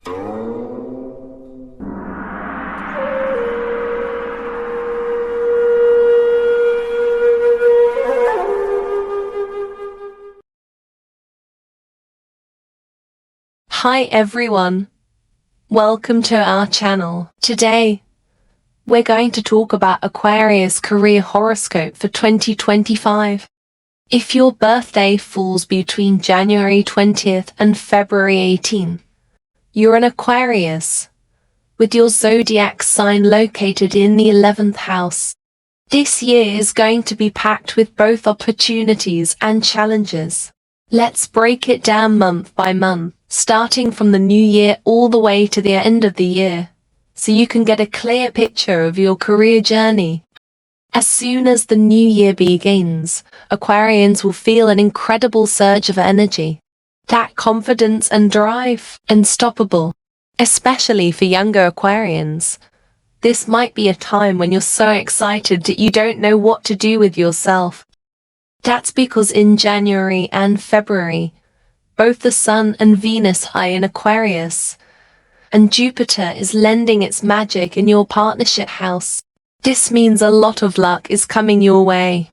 Hi everyone, welcome to our channel. Today, we're going to talk about Aquarius career horoscope for 2025. If your birthday falls between January 20th and February 18th, you're an Aquarius, with your zodiac sign located in the 11th house. This year is going to be packed with both opportunities and challenges. Let's break it down month by month, starting from the new year all the way to the end of the year, so you can get a clear picture of your career journey. As soon as the new year begins, Aquarians will feel an incredible surge of energy. That confidence and drive, unstoppable. Especially for younger Aquarians, this might be a time when you're so excited that you don't know what to do with yourself. That's because in January and February, both the Sun and Venus are in Aquarius, and Jupiter is lending its magic in your partnership house. This means a lot of luck is coming your way.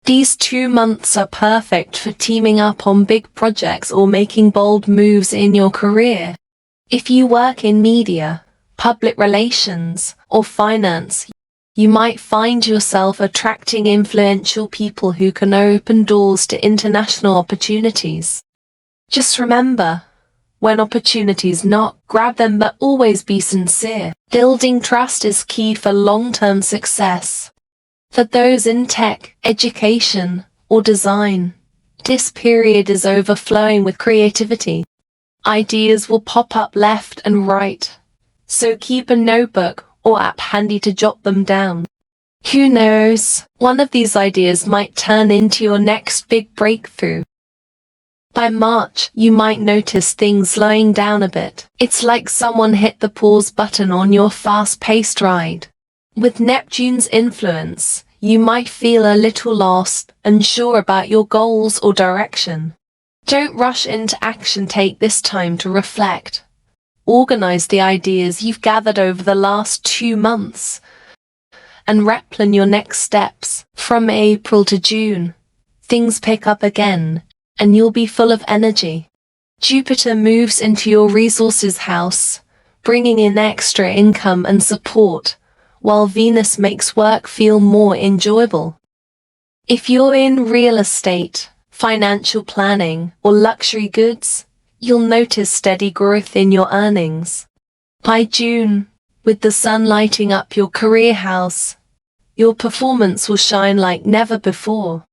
These 2 months are perfect for teaming up on big projects or making bold moves in your career. If you work in media, public relations, or finance, you might find yourself attracting influential people who can open doors to international opportunities. Just remember, when opportunities knock, grab them but always be sincere. Building trust is key for long-term success. For those in tech, education, or design, this period is overflowing with creativity. Ideas will pop up left and right, so keep a notebook or app handy to jot them down. Who knows, one of these ideas might turn into your next big breakthrough. By March, you might notice things slowing down a bit. It's like someone hit the pause button on your fast-paced ride. With Neptune's influence, you might feel a little lost, unsure about your goals or direction. Don't rush into action. Take this time to reflect. Organize the ideas you've gathered over the last 2 months and plan your next steps. From April to June, things pick up again, and you'll be full of energy. Jupiter moves into your resources house, bringing in extra income and support, while Venus makes work feel more enjoyable. If you're in real estate, financial planning, or luxury goods, you'll notice steady growth in your earnings. By June, with the sun lighting up your career house, your performance will shine like never before.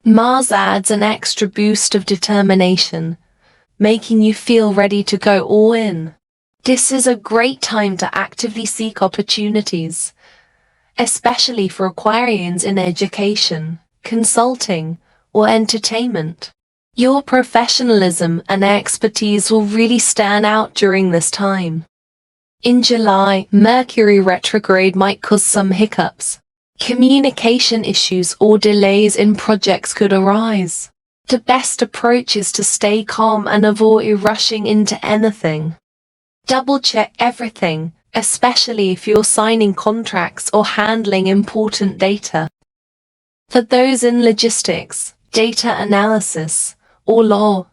Mars adds an extra boost of determination, making you feel ready to go all in. This is a great time to actively seek opportunities, especially for Aquarians in education, consulting, or entertainment. Your professionalism and expertise will really stand out during this time. In July, Mercury retrograde might cause some hiccups. Communication issues or delays in projects could arise. The best approach is to stay calm and avoid rushing into anything. Double-check everything, especially if you're signing contracts or handling important data. For those in logistics, data analysis, or law,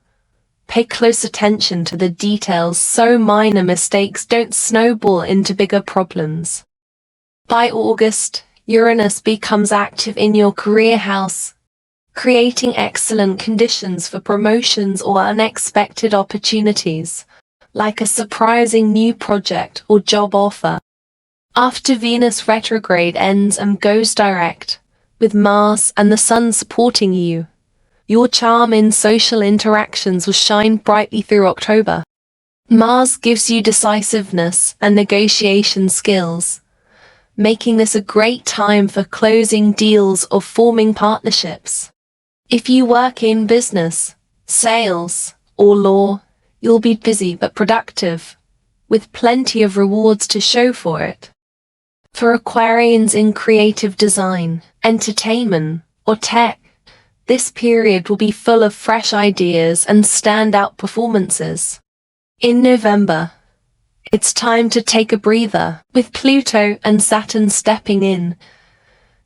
pay close attention to the details so minor mistakes don't snowball into bigger problems. By August, Uranus becomes active in your career house, creating excellent conditions for promotions or unexpected opportunities, like a surprising new project or job offer. After Venus retrograde ends and goes direct, with Mars and the Sun supporting you, your charm in social interactions will shine brightly through October. Mars gives you decisiveness and negotiation skills, making this a great time for closing deals or forming partnerships. If you work in business, sales, or law, you'll be busy but productive, with plenty of rewards to show for it. For Aquarians in creative design, entertainment, or tech, this period will be full of fresh ideas and standout performances. In November, It's time to take a breather. With Pluto and Saturn stepping in,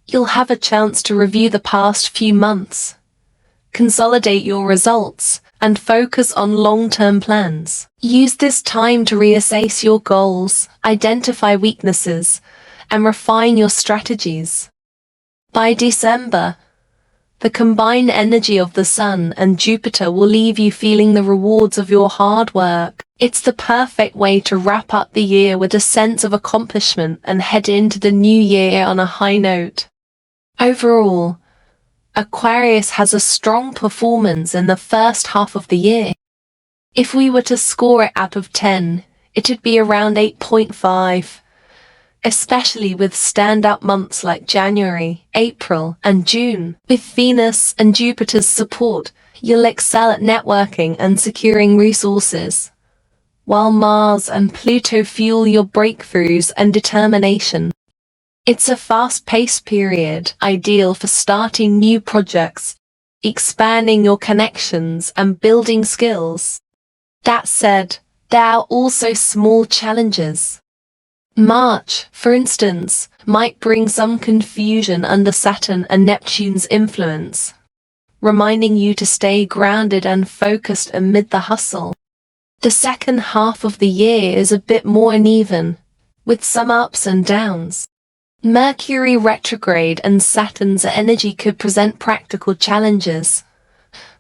you'll have a chance to review the past few months, consolidate your results, and focus on long-term plans. Use this time to reassess your goals, identify weaknesses, and refine your strategies. By December, the combined energy of the Sun and Jupiter will leave you feeling the rewards of your hard work. It's the perfect way to wrap up the year with a sense of accomplishment and head into the new year on a high note. Overall, Aquarius has a strong performance in the first half of the year. If we were to score it out of 10, it'd be around 8.5. Especially with standout months like January, April, and June. With Venus and Jupiter's support, you'll excel at networking and securing resources, while Mars and Pluto fuel your breakthroughs and determination. It's a fast-paced period, ideal for starting new projects, expanding your connections, and building skills. That said, there are also small challenges. March, for instance, might bring some confusion under Saturn and Neptune's influence, reminding you to stay grounded and focused amid the hustle. The second half of the year is a bit more uneven, with some ups and downs. Mercury retrograde and Saturn's energy could present practical challenges,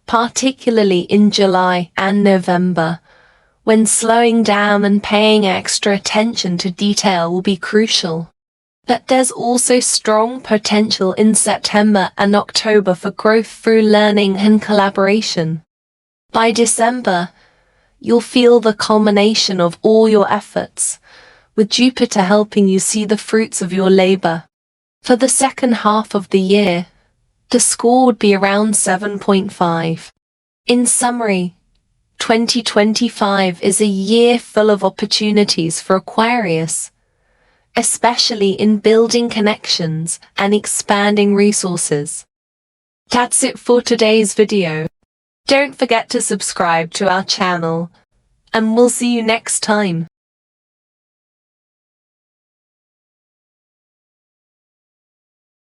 particularly in July and November, when slowing down and paying extra attention to detail will be crucial. But there's also strong potential in September and October for growth through learning and collaboration. By December, you'll feel the culmination of all your efforts, with Jupiter helping you see the fruits of your labor. For the second half of the year, the score would be around 7.5. In summary, 2025 is a year full of opportunities for Aquarius, especially in building connections and expanding resources. That's it for today's video. Don't forget to subscribe to our channel, and we'll see you next time.